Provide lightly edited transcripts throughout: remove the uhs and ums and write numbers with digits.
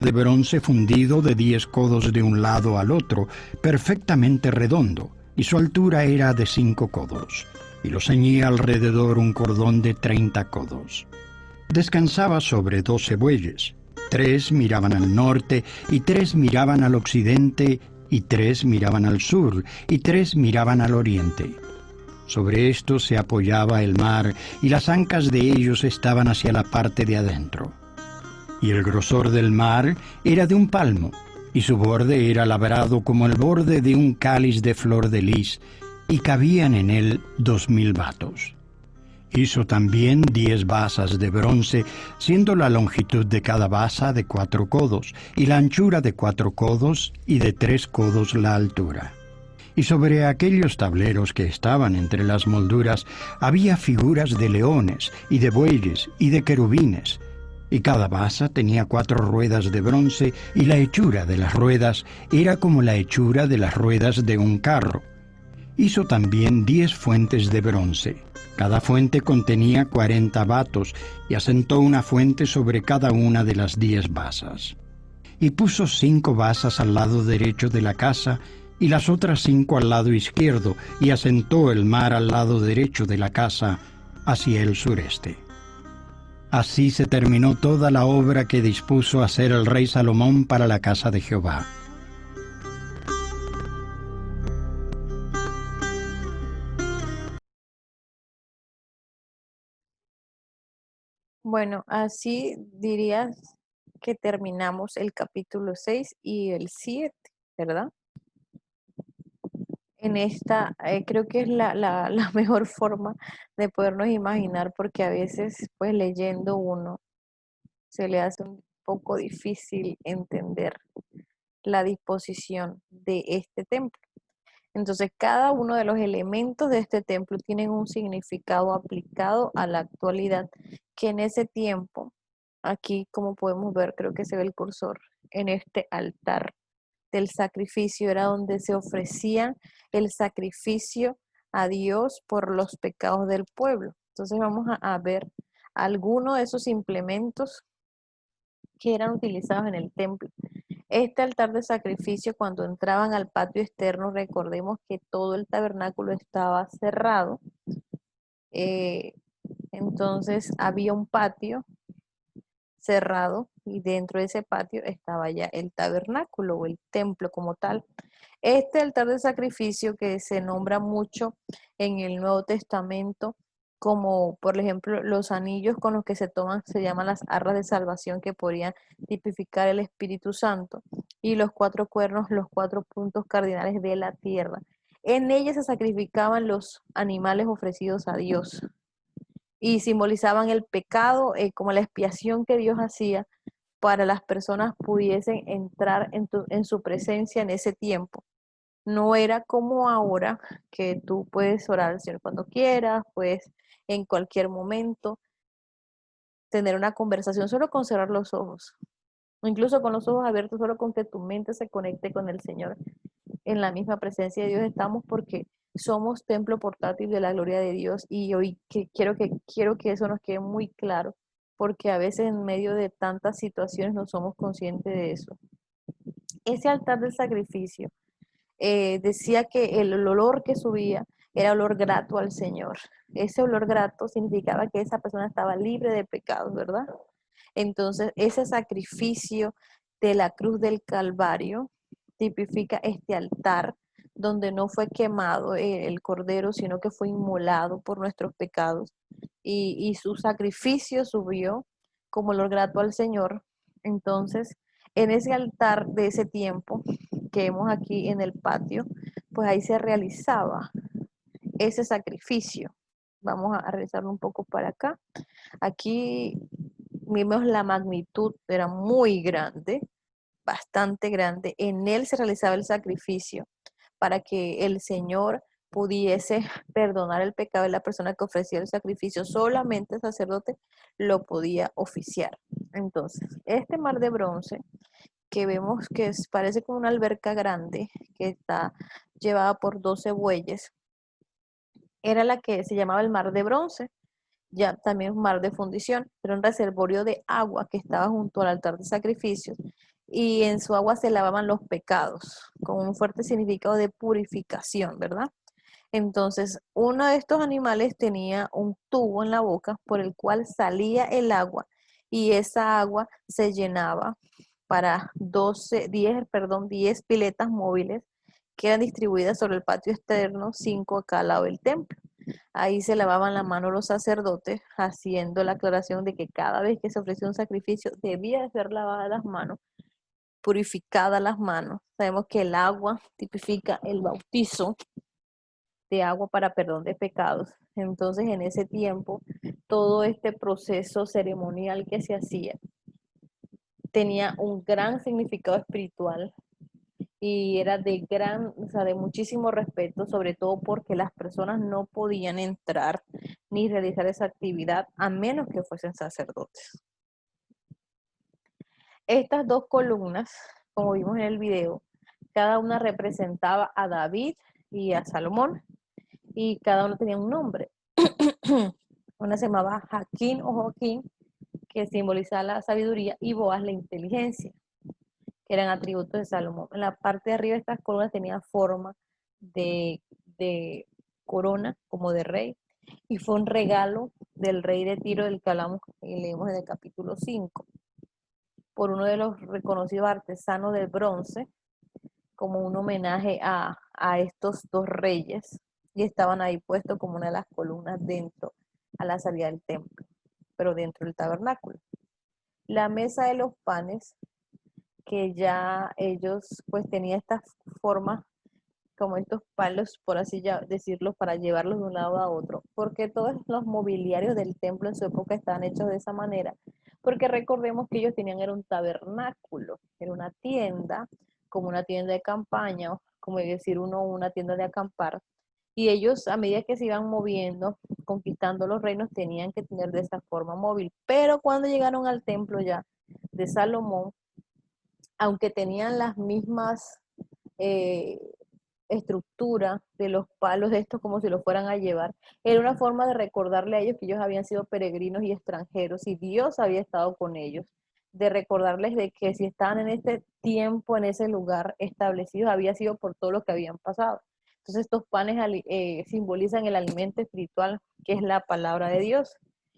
de bronce fundido de 10 codos de un lado al otro, perfectamente redondo, y su altura era de 5 codos, y lo ceñía alrededor un cordón de 30 codos. Descansaba sobre 12 bueyes, 3 miraban al norte, y 3 miraban al occidente, y 3 miraban al sur, y 3 miraban al oriente. Sobre esto se apoyaba el mar, y las ancas de ellos estaban hacia la parte de adentro. Y el grosor del mar era de un palmo, y su borde era labrado como el borde de un cáliz de flor de lis, y cabían en él 2000 batos. Hizo también 10 basas de bronce, siendo la longitud de cada basa de 4 codos, y la anchura de 4 codos, y de 3 codos la altura. Y sobre aquellos tableros que estaban entre las molduras había figuras de leones, y de bueyes, y de querubines, y cada basa tenía 4 ruedas de bronce, y la hechura de las ruedas era como la hechura de las ruedas de un carro. Hizo también 10 fuentes de bronce. Cada fuente contenía 40 batos, y asentó una fuente sobre cada una de las 10 basas. Y puso 5 basas al lado derecho de la casa, y las otras 5 al lado izquierdo, y asentó el mar al lado derecho de la casa, hacia el sureste. Así se terminó toda la obra que dispuso hacer el rey Salomón para la casa de Jehová. Bueno, así dirías que terminamos el capítulo 6 y el 7, ¿verdad? En esta, creo que es la mejor forma de podernos imaginar, porque a veces, pues leyendo uno, se le hace un poco difícil entender la disposición de este templo. Entonces, cada uno de los elementos de este templo tienen un significado aplicado a la actualidad, que en ese tiempo, aquí como podemos ver, creo que se ve el cursor, en este altar del sacrificio era donde se ofrecía el sacrificio a Dios por los pecados del pueblo. Entonces vamos a ver algunos de esos implementos que eran utilizados en el templo. Este altar de sacrificio, cuando entraban al patio externo, recordemos que todo el tabernáculo estaba cerrado. Eh, entonces había un patio cerrado y dentro de ese patio estaba ya el tabernáculo o el templo como tal. Este altar de sacrificio que se nombra mucho en el Nuevo Testamento, como por ejemplo los anillos con los que se toman, se llaman las arras de salvación, que podrían tipificar el Espíritu Santo, y los 4 cuernos, los 4 puntos cardinales de la tierra. En ellas se sacrificaban los animales ofrecidos a Dios y simbolizaban el pecado, como la expiación que Dios hacía para las personas pudiesen entrar en su presencia en ese tiempo. No era como ahora, que tú puedes orar al Señor cuando quieras, puedes en cualquier momento tener una conversación solo con cerrar los ojos, o incluso con los ojos abiertos, solo con que tu mente se conecte con el Señor. En la misma presencia de Dios estamos, porque somos templo portátil de la gloria de Dios, y hoy quiero que eso nos quede muy claro, porque a veces en medio de tantas situaciones no somos conscientes de eso. Ese altar del sacrificio, decía que el olor que subía era olor grato al Señor. Ese olor grato significaba que esa persona estaba libre de pecados, ¿verdad? Entonces, ese sacrificio de la cruz del Calvario tipifica este altar donde no fue quemado el cordero, sino que fue inmolado por nuestros pecados, y su sacrificio subió como olor grato al Señor. Entonces, en ese altar de ese tiempo que vemos aquí en el patio, pues ahí se realizaba ese sacrificio. Vamos a realizarlo un poco para acá. Aquí vemos la magnitud, era muy grande, bastante grande. En él se realizaba el sacrificio para que el Señor pudiese perdonar el pecado de la persona que ofrecía el sacrificio. Solamente el sacerdote lo podía oficiar. Entonces, este mar de bronce que vemos que parece como una alberca grande, que está llevada por 12 bueyes, era la que se llamaba el mar de bronce. ya también un mar de fundición, era un reservorio de agua que estaba junto al altar de sacrificios y en su agua se lavaban los pecados, con un fuerte significado de purificación, ¿verdad? Entonces, uno de estos animales tenía un tubo en la boca por el cual salía el agua y esa agua se llenaba para 10 piletas móviles que eran distribuidas sobre el patio externo, 5 a cada lado del templo. Ahí se lavaban la mano los sacerdotes, haciendo la aclaración de que cada vez que se ofrecía un sacrificio debía de ser lavadas las manos, purificadas las manos. Sabemos que el agua tipifica el bautizo de agua para perdón de pecados. Entonces, en ese tiempo, todo este proceso ceremonial que se hacía tenía un gran significado espiritual y era de gran, o sea, de muchísimo respeto, sobre todo porque las personas no podían entrar ni realizar esa actividad a menos que fuesen sacerdotes. Estas dos columnas, como vimos en el video, cada una representaba a David y a Salomón y cada uno tenía un nombre. Una se llamaba Jaquín o Joaquín, que simboliza la sabiduría, y Boaz la inteligencia, que eran atributos de Salomón. En la parte de arriba de estas columnas tenía forma de corona, como de rey, y fue un regalo del rey de Tiro del que hablamos y leemos en el capítulo 5, por uno de los reconocidos artesanos del bronce, como un homenaje a estos dos reyes, y estaban ahí puestos como una de las columnas dentro, a la salida del templo, pero dentro del tabernáculo. La mesa de los panes, que ya ellos pues tenían estas formas como estos palos, por así decirlo, para llevarlos de un lado a otro, porque todos los mobiliarios del templo en su época estaban hechos de esa manera, porque recordemos que ellos tenían, era un tabernáculo, era una tienda, como una tienda de campaña, como decir uno, una tienda de acampar, y ellos a medida que se iban moviendo, conquistando los reinos, tenían que tener de esa forma móvil, pero cuando llegaron al templo ya de Salomón, aunque tenían las mismas eh, estructura de los palos de estos como si los fueran a llevar, era una forma de recordarle a ellos que ellos habían sido peregrinos y extranjeros y Dios había estado con ellos, de recordarles de que si estaban en este tiempo, en ese lugar establecido, había sido por todo lo que habían pasado. Entonces estos panes simbolizan el alimento espiritual que es la palabra de Dios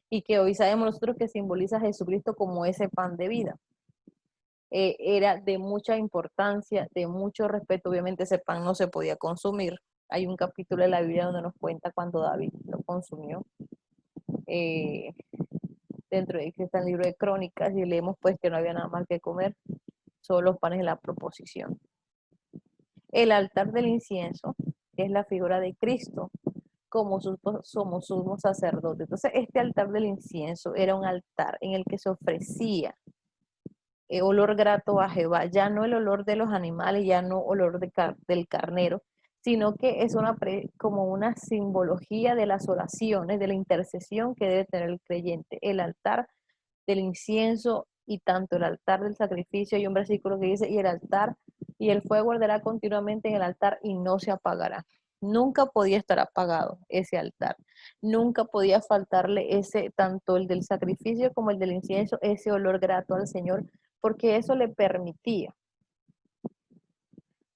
y que hoy sabemos nosotros que simboliza a Jesucristo como ese pan de vida. Era de mucha importancia, de mucho respeto. Obviamente ese pan no se podía consumir. Hay un capítulo de la Biblia donde nos cuenta cuando David lo consumió. Eh, Dentro de que está el libro de Crónicas y leemos pues que no había nada más que comer, solo los panes de la proposición. El altar del incienso, que es la figura de Cristo, como somos sumos sacerdotes. Entonces este altar del incienso era un altar en el que se ofrecía olor grato a Jehová, ya no el olor de los animales, ya no olor del carnero, sino que es como una simbología de las oraciones, de la intercesión que debe tener el creyente. El altar del incienso y tanto el altar del sacrificio, hay un versículo que dice, y el altar y el fuego arderá continuamente en el altar y no se apagará. Nunca podía estar apagado ese altar, nunca podía faltarle ese, tanto el del sacrificio como el del incienso, ese olor grato al Señor, porque eso le permitía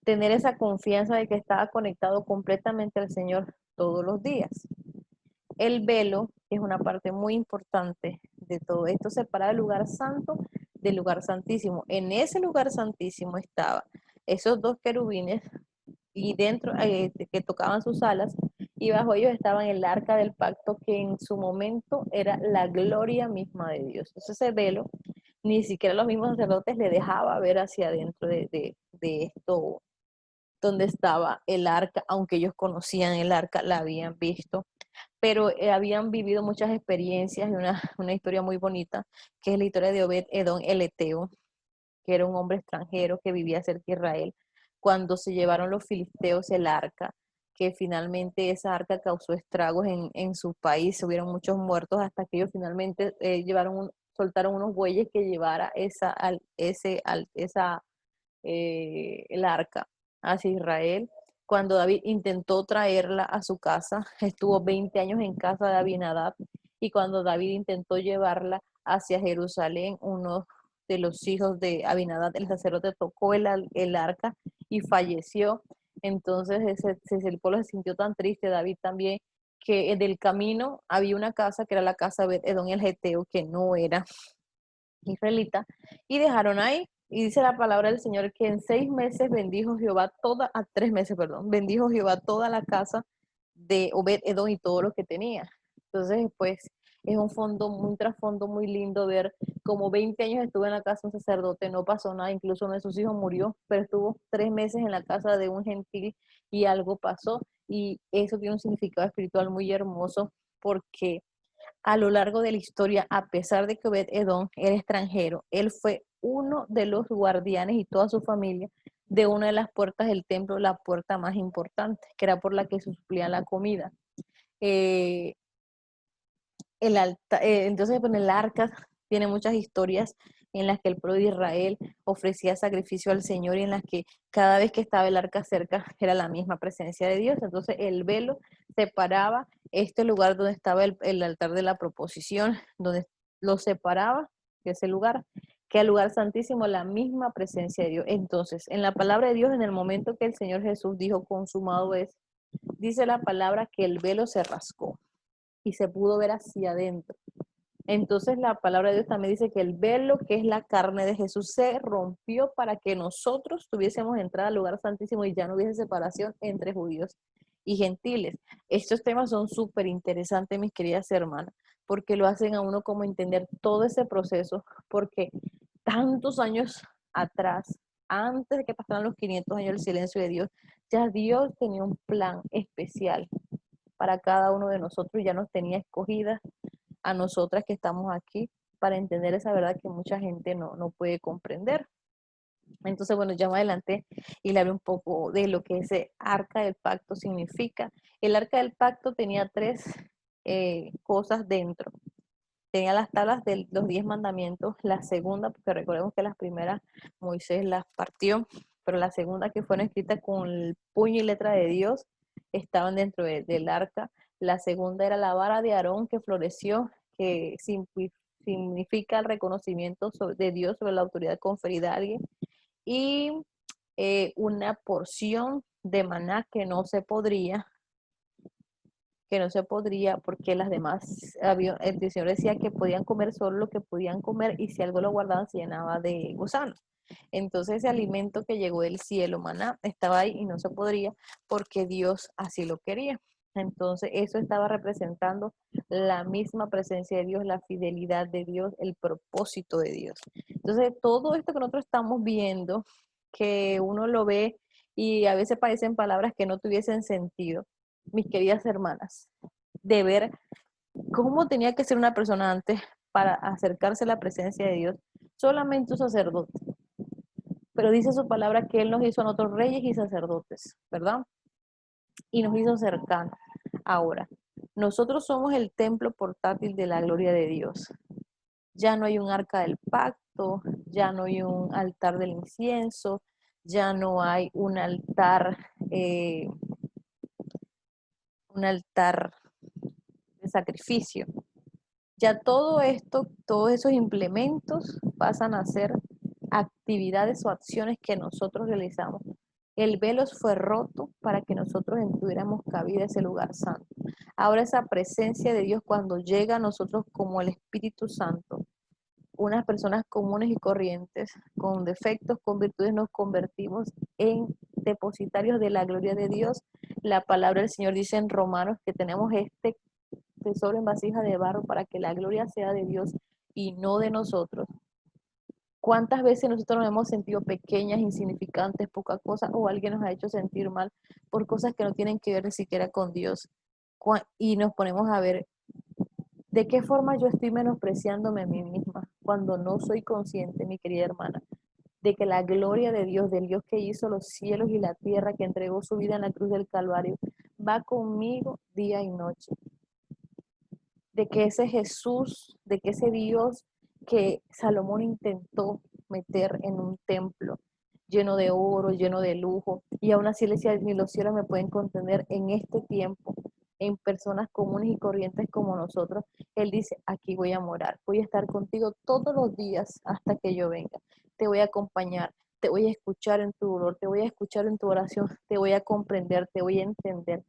tener esa confianza de que estaba conectado completamente al Señor todos los días. El velo, que es una parte muy importante de todo esto, separa el lugar santo del lugar santísimo. En ese lugar santísimo estaban esos dos querubines y dentro que tocaban sus alas y bajo ellos estaban el arca del pacto que en su momento era la gloria misma de Dios. Entonces ese velo ni siquiera los mismos sacerdotes le dejaba ver hacia adentro de esto donde estaba el arca, aunque ellos conocían el arca, la habían visto, pero habían vivido muchas experiencias y una historia muy bonita, que es la historia de Obed Edom el Eteo, que era un hombre extranjero que vivía cerca de Israel, cuando se llevaron los filisteos el arca, que finalmente esa arca causó estragos en su país, hubieron muchos muertos hasta que ellos finalmente soltaron unos bueyes que llevara el arca hacia Israel. Cuando David intentó traerla a su casa, estuvo 20 años en casa de Abinadab y cuando David intentó llevarla hacia Jerusalén, uno de los hijos de Abinadab, el sacerdote, tocó el arca y falleció. Entonces el pueblo se sintió tan triste, David también, que del camino había una casa que era la casa de Edom el Geteo, que no era israelita, y dejaron ahí. Y dice la palabra del Señor que en 6 meses bendijo Jehová toda, 3 meses, perdón, bendijo Jehová toda la casa de Obed Edom y todo lo que tenía. Entonces, pues, es un trasfondo muy lindo ver como 20 años estuvo en la casa de un sacerdote, no pasó nada, incluso uno de sus hijos murió, pero estuvo 3 meses en la casa de un gentil y algo pasó. Y eso tiene un significado espiritual muy hermoso porque a lo largo de la historia, a pesar de que Obed Edom era extranjero, él fue uno de los guardianes y toda su familia de una de las puertas del templo, la puerta más importante, que era por la que se suplía la comida. Eh, entonces, pues, el arca tiene muchas historias en las que el pueblo de Israel ofrecía sacrificio al Señor y en las que cada vez que estaba el arca cerca era la misma presencia de Dios. Entonces el velo separaba este lugar donde estaba el altar de la proposición, donde lo separaba de ese lugar, que el lugar santísimo, la misma presencia de Dios. Entonces, en la palabra de Dios, en el momento que el Señor Jesús dijo consumado es, dice la palabra que el velo se rascó y se pudo ver hacia adentro. Entonces la palabra de Dios también dice que el velo, que es la carne de Jesús, se rompió para que nosotros tuviésemos entrada al lugar santísimo y ya no hubiese separación entre judíos y gentiles. Estos temas son súper interesantes, mis queridas hermanas, porque lo hacen a uno como entender todo ese proceso, porque tantos años atrás, antes de que pasaran los 500 años del silencio de Dios, ya Dios tenía un plan especial para cada uno de nosotros, ya nos tenía escogidas a nosotras que estamos aquí para entender esa verdad que mucha gente no puede comprender. Entonces, bueno, ya más adelante y le hablo un poco de lo que ese arca del pacto significa. El arca del pacto tenía tres cosas dentro. Tenía las tablas de los 10 mandamientos, la segunda, porque recordemos que las primeras Moisés las partió, pero la segunda que fueron escritas con el puño y letra de Dios estaban dentro del arca. La segunda era la vara de Aarón que floreció, que significa el reconocimiento de Dios sobre la autoridad conferida a alguien, y una porción de maná que no se podría porque las demás, el Señor decía que podían comer solo lo que podían comer y si algo lo guardaban se llenaba de gusanos. Entonces ese alimento que llegó del cielo, maná, estaba ahí y no se podría porque Dios así lo quería. Entonces eso estaba representando la misma presencia de Dios, la fidelidad de Dios, el propósito de Dios. Entonces todo esto que nosotros estamos viendo, que uno lo ve y a veces parecen palabras que no tuviesen sentido, mis queridas hermanas, de ver cómo tenía que ser una persona antes para acercarse a la presencia de Dios, solamente un sacerdote. Pero dice su palabra que Él nos hizo a nosotros reyes y sacerdotes, ¿verdad? Y nos hizo cercanos. Ahora, nosotros somos el templo portátil de la gloria de Dios. Ya no hay un arca del pacto, ya no hay un altar del incienso, ya no hay un altar de sacrificio. Ya todo esto, todos esos implementos pasan a ser actividades o acciones que nosotros realizamos. El velo fue roto para que nosotros tuviéramos cabida en ese lugar santo. Ahora esa presencia de Dios cuando llega a nosotros como el Espíritu Santo, unas personas comunes y corrientes, con defectos, con virtudes, nos convertimos en depositarios de la gloria de Dios. La palabra del Señor dice en Romanos que tenemos este tesoro en vasija de barro para que la gloria sea de Dios y no de nosotros. ¿Cuántas veces nosotros nos hemos sentido pequeñas, insignificantes, poca cosa, o alguien nos ha hecho sentir mal por cosas que no tienen que ver ni siquiera con Dios? Y nos ponemos a ver de qué forma yo estoy menospreciándome a mí misma cuando no soy consciente, mi querida hermana, de que la gloria de Dios, del Dios que hizo los cielos y la tierra, que entregó su vida en la cruz del Calvario, va conmigo día y noche. De que ese Jesús, de que ese Dios que Salomón intentó meter en un templo lleno de oro, lleno de lujo, y aún así le decía, ni los cielos me pueden contener en este tiempo. en personas comunes y corrientes como nosotros, Él dice, aquí voy a morar, voy a estar contigo todos los días hasta que yo venga, te voy a acompañar, te voy a escuchar en tu dolor, te voy a escuchar en tu oración, te voy a comprender, te voy a entender.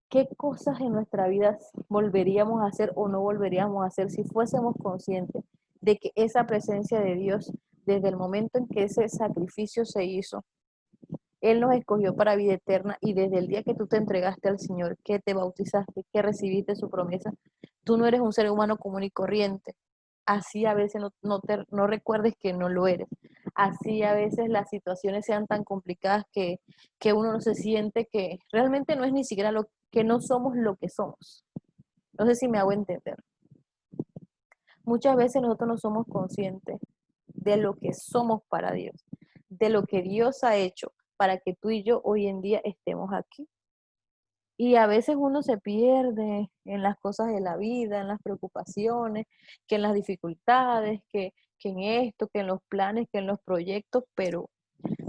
¿Qué cosas en nuestra vida volveríamos a hacer o no volveríamos a hacer si fuésemos conscientes de que esa presencia de Dios, desde el momento en que ese sacrificio se hizo, Él nos escogió para vida eterna y desde el día que tú te entregaste al Señor, que te bautizaste, que recibiste su promesa, tú no eres un ser humano común y corriente? Así a veces no recuerdes que no lo eres. Así a veces las situaciones sean tan complicadas que uno no se siente que realmente no es ni siquiera lo que no somos lo que somos. No sé si me hago entender. Muchas veces nosotros no somos conscientes de lo que somos para Dios, de lo que Dios ha hecho para que tú y yo hoy en día estemos aquí. Y a veces uno se pierde en las cosas de la vida, en las preocupaciones, que en las dificultades, que en esto, que en los planes, que en los proyectos, pero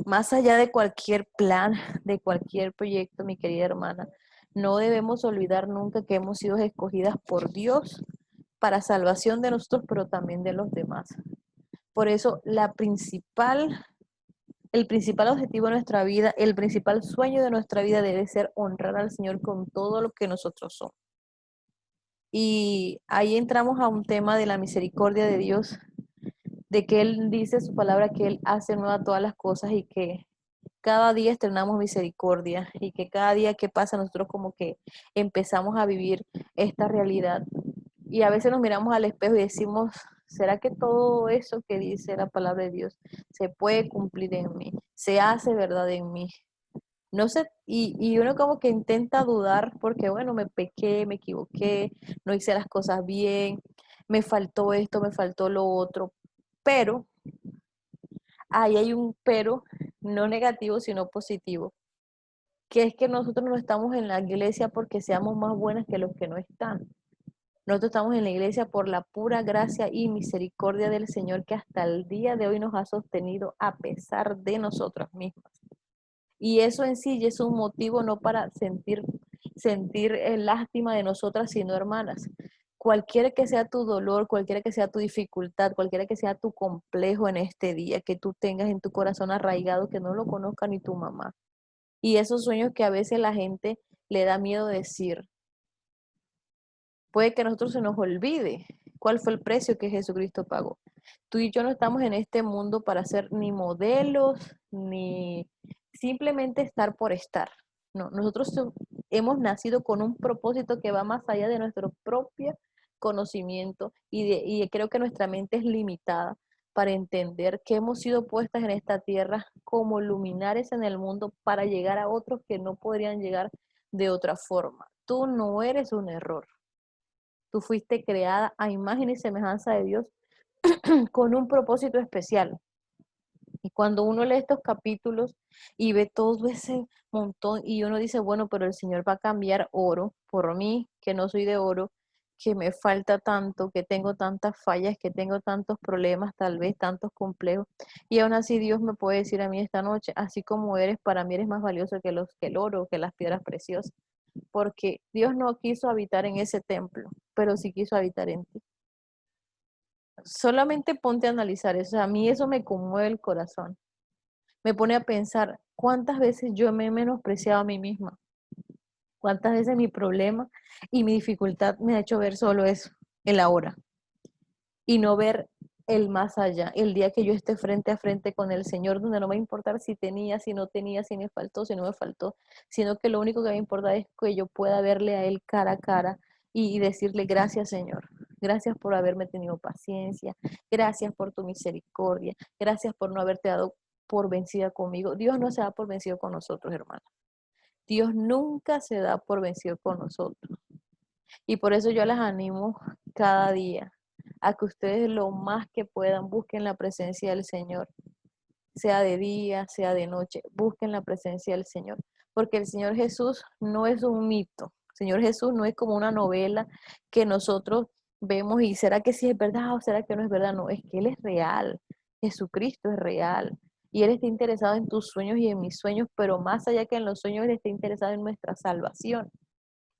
más allá de cualquier plan, de cualquier proyecto, mi querida hermana, no debemos olvidar nunca que hemos sido escogidas por Dios para salvación de nosotros, pero también de los demás. Por eso, el principal objetivo de nuestra vida, el principal sueño de nuestra vida debe ser honrar al Señor con todo lo que nosotros somos. Y ahí entramos a un tema de la misericordia de Dios, de que Él dice su palabra, que Él hace nueva todas las cosas y que cada día estrenamos misericordia y que cada día que pasa nosotros como que empezamos a vivir esta realidad. Y a veces nos miramos al espejo y decimos, ¿será que todo eso que dice la palabra de Dios se puede cumplir en mí? ¿Se hace verdad en mí? No sé, y uno como que intenta dudar porque, bueno, me pequé, me equivoqué, no hice las cosas bien, me faltó esto, me faltó lo otro, pero ahí hay un pero, no negativo, sino positivo, que es que nosotros no estamos en la iglesia porque seamos más buenas que los que no están. Nosotros estamos en la iglesia por la pura gracia y misericordia del Señor que hasta el día de hoy nos ha sostenido a pesar de nosotros mismos. Y eso en sí es un motivo no para sentir lástima de nosotras, sino hermanas. Cualquiera que sea tu dolor, cualquiera que sea tu dificultad, cualquiera que sea tu complejo en este día, que tú tengas en tu corazón arraigado, que no lo conozca ni tu mamá. Y esos sueños que a veces la gente le da miedo decir, puede que a nosotros se nos olvide cuál fue el precio que Jesucristo pagó. Tú y yo no estamos en este mundo para ser ni modelos, ni simplemente estar por estar. No, nosotros hemos nacido con un propósito que va más allá de nuestro propio conocimiento y creo que nuestra mente es limitada para entender que hemos sido puestas en esta tierra como luminares en el mundo para llegar a otros que no podrían llegar de otra forma. Tú no eres un error. Tú fuiste creada a imagen y semejanza de Dios con un propósito especial. Y cuando uno lee estos capítulos y ve todo ese montón y uno dice, bueno, pero el Señor va a cambiar oro por mí, que no soy de oro, que me falta tanto, que tengo tantas fallas, que tengo tantos problemas, tal vez tantos complejos. Y aún así Dios me puede decir a mí esta noche, así como eres, para mí eres más valioso que el oro, que las piedras preciosas, porque Dios no quiso habitar en ese templo, pero sí quiso habitar en ti. Solamente ponte a analizar eso. A mí eso me conmueve el corazón. Me pone a pensar cuántas veces yo me he menospreciado a mí misma. Cuántas veces mi problema y mi dificultad me ha hecho ver solo eso, el ahora. Y no ver el más allá, el día que yo esté frente a frente con el Señor, donde no me va a importar si tenía, si no tenía, si me faltó, si no me faltó, sino que lo único que me importa es que yo pueda verle a Él cara a cara y decirle gracias, Señor. Gracias por haberme tenido paciencia, gracias por tu misericordia, gracias por no haberte dado por vencida conmigo. Dios no se da por vencido con nosotros, hermano. Dios nunca se da por vencido con nosotros. Y por eso yo las animo cada día a que ustedes lo más que puedan busquen la presencia del Señor, sea de día, sea de noche, busquen la presencia del Señor, porque el Señor Jesús no es un mito, el Señor Jesús no es como una novela que nosotros vemos y será que sí es verdad o será que no es verdad, no, es que Él es real, Jesucristo es real. Y Él está interesado en tus sueños y en mis sueños, pero más allá que en los sueños, Él está interesado en nuestra salvación.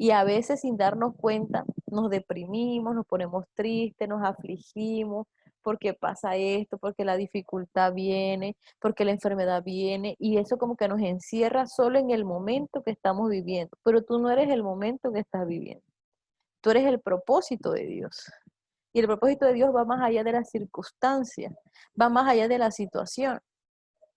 Y a veces sin darnos cuenta nos deprimimos, nos ponemos tristes, nos afligimos, porque pasa esto, porque la dificultad viene, porque la enfermedad viene, y eso como que nos encierra solo en el momento que estamos viviendo, pero tú no eres el momento que estás viviendo, tú eres el propósito de Dios. Y el propósito de Dios va más allá de las circunstancias, va más allá de la situación.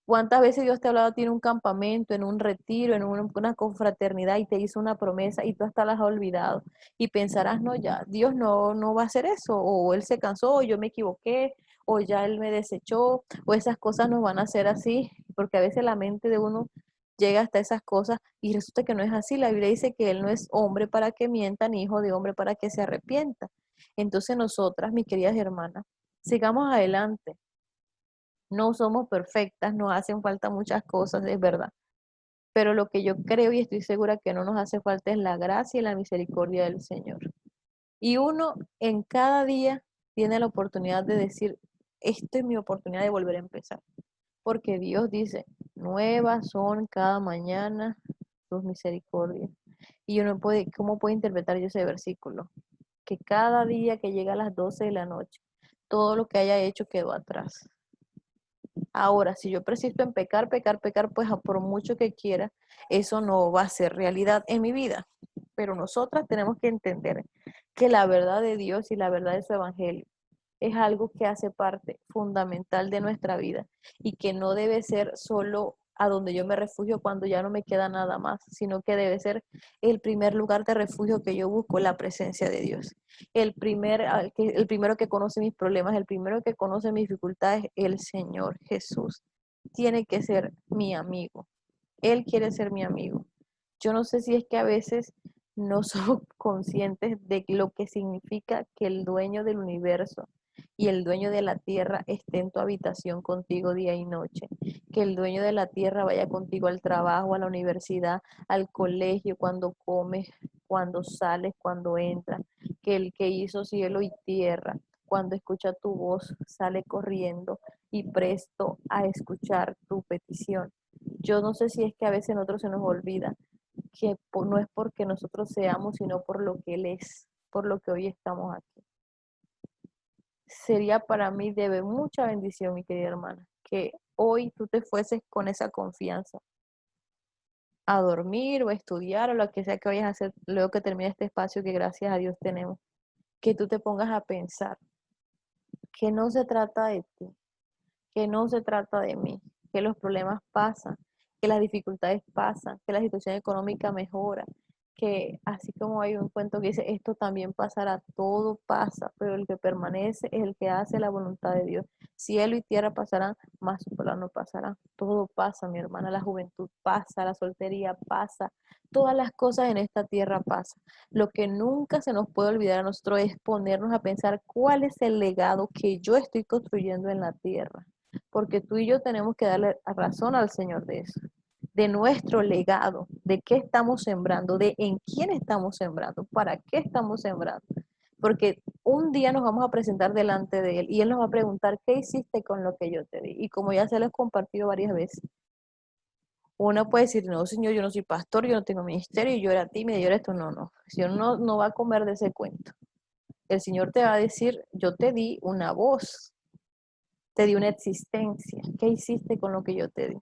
¿Cuántas veces Dios te ha hablado a ti en un campamento, en un retiro, en una confraternidad y te hizo una promesa y tú hasta las has olvidado? Y pensarás, no, ya, Dios no va a hacer eso, o Él se cansó, o yo me equivoqué, o ya Él me desechó, o esas cosas nos van a hacer así, porque a veces la mente de uno llega hasta esas cosas y resulta que no es así. La Biblia dice que Él no es hombre para que mienta, ni hijo de hombre para que se arrepienta. Entonces nosotras, mis queridas hermanas, sigamos adelante. No somos perfectas, nos hacen falta muchas cosas, es verdad. Pero lo que yo creo y estoy segura que no nos hace falta es la gracia y la misericordia del Señor. Y uno en cada día tiene la oportunidad de decir, esta es mi oportunidad de volver a empezar. Porque Dios dice, nuevas son cada mañana sus misericordias. Y uno puede, ¿cómo puede interpretar yo ese versículo? Que cada día que llega a las 12 de la noche, todo lo que haya hecho quedó atrás. Ahora, si yo persisto en pecar, pecar, pecar, pues por mucho que quiera, eso no va a ser realidad en mi vida. Pero nosotras tenemos que entender que la verdad de Dios y la verdad de su evangelio es algo que hace parte fundamental de nuestra vida y que no debe ser solo a donde yo me refugio cuando ya no me queda nada más, sino que debe ser el primer lugar de refugio que yo busco, la presencia de Dios. El primero que conoce mis problemas, el primero que conoce mis dificultades, el Señor Jesús. Tiene que ser mi amigo. Él quiere ser mi amigo. Yo no sé si es que a veces no somos conscientes de lo que significa que el dueño del universo y el dueño de la tierra esté en tu habitación contigo día y noche, que el dueño de la tierra vaya contigo al trabajo, a la universidad, al colegio, cuando comes, cuando sales, cuando entras, que el que hizo cielo y tierra, cuando escucha tu voz, sale corriendo y presto a escuchar tu petición. Yo no sé si es que a veces a nosotros se nos olvida que no es porque nosotros seamos, sino por lo que Él es, por lo que hoy estamos aquí. Sería para mí de mucha bendición, mi querida hermana, que hoy tú te fueses con esa confianza a dormir o a estudiar o lo que sea que vayas a hacer luego que termine este espacio que gracias a Dios tenemos, que tú te pongas a pensar que no se trata de ti, que no se trata de mí, que los problemas pasan, que las dificultades pasan, que la situación económica mejora, que así como hay un cuento que dice, esto también pasará, todo pasa, pero el que permanece es el que hace la voluntad de Dios. Cielo y tierra pasarán, mas su palabra no pasará. Todo pasa, mi hermana, la juventud pasa, la soltería pasa, todas las cosas en esta tierra pasan. Lo que nunca se nos puede olvidar a nosotros es ponernos a pensar cuál es el legado que yo estoy construyendo en la tierra, porque tú y yo tenemos que darle razón al Señor de eso, de nuestro legado, de qué estamos sembrando, de en quién estamos sembrando, para qué estamos sembrando. Porque un día nos vamos a presentar delante de Él y Él nos va a preguntar, ¿qué hiciste con lo que yo te di? Y como ya se lo he compartido varias veces, uno puede decir, no, Señor, yo no soy pastor, yo no tengo ministerio, yo era tímida, yo era esto. No, no. El Señor no va a comer de ese cuento. El Señor te va a decir, yo te di una voz, te di una existencia. ¿Qué hiciste con lo que yo te di?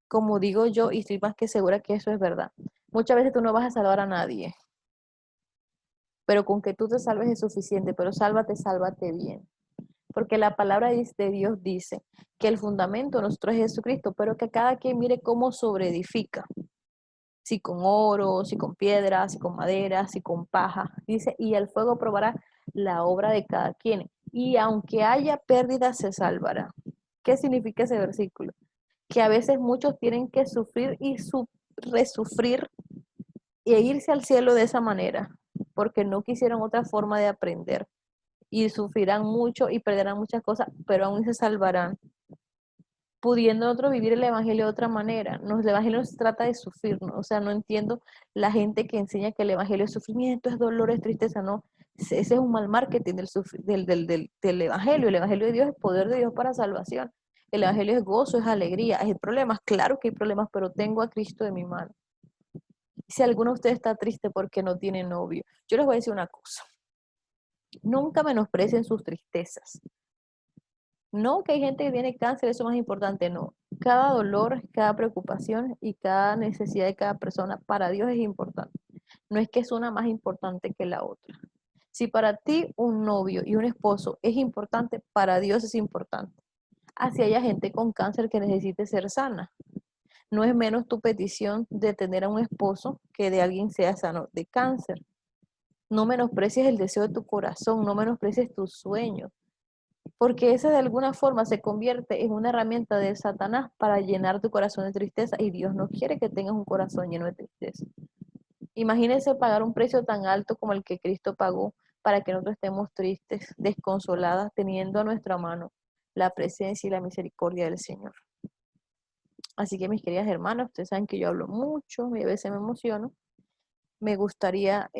Como digo yo, y estoy más que segura que eso es verdad. Muchas veces tú no vas a salvar a nadie, pero con que tú te salves es suficiente, pero sálvate bien. Porque la palabra de Dios dice que el fundamento nuestro es Jesucristo, pero que cada quien mire cómo sobreedifica. Si con oro, si con piedra, si con madera, si con paja. Dice, y el fuego probará la obra de cada quien. Y aunque haya pérdida, se salvará. ¿Qué significa ese versículo? Que a veces muchos tienen que sufrir y resufrir e irse al cielo de esa manera, porque no quisieron otra forma de aprender. Y sufrirán mucho y perderán muchas cosas, pero aún se salvarán, pudiendo otro vivir el evangelio de otra manera. No, el evangelio no se trata de sufrir, ¿no? O sea, no entiendo la gente que enseña que el evangelio es sufrimiento, es dolor, es tristeza, no. Ese es un mal marketing del evangelio. El evangelio de Dios es poder de Dios para salvación. El evangelio es gozo, es alegría. ¿Hay problemas? Claro que hay problemas, pero tengo a Cristo de mi mano. Si alguno de ustedes está triste porque no tiene novio, yo les voy a decir una cosa. Nunca menosprecien sus tristezas. No que hay gente que tiene cáncer, eso es más importante, no. Cada dolor, cada preocupación y cada necesidad de cada persona para Dios es importante. No es que es una más importante que la otra. Si para ti un novio y un esposo es importante, para Dios es importante. Así haya gente con cáncer que necesite ser sana. No es menos tu petición de tener a un esposo que de alguien sea sano de cáncer. No menosprecies el deseo de tu corazón, no menosprecies tus sueños, porque esa de alguna forma se convierte en una herramienta de Satanás para llenar tu corazón de tristeza y Dios no quiere que tengas un corazón lleno de tristeza. Imagínense pagar un precio tan alto como el que Cristo pagó para que nosotros estemos tristes, desconsoladas, teniendo a nuestra mano la presencia y la misericordia del Señor. Así que mis queridas hermanas, ustedes saben que yo hablo mucho y a veces me emociono. Me gustaría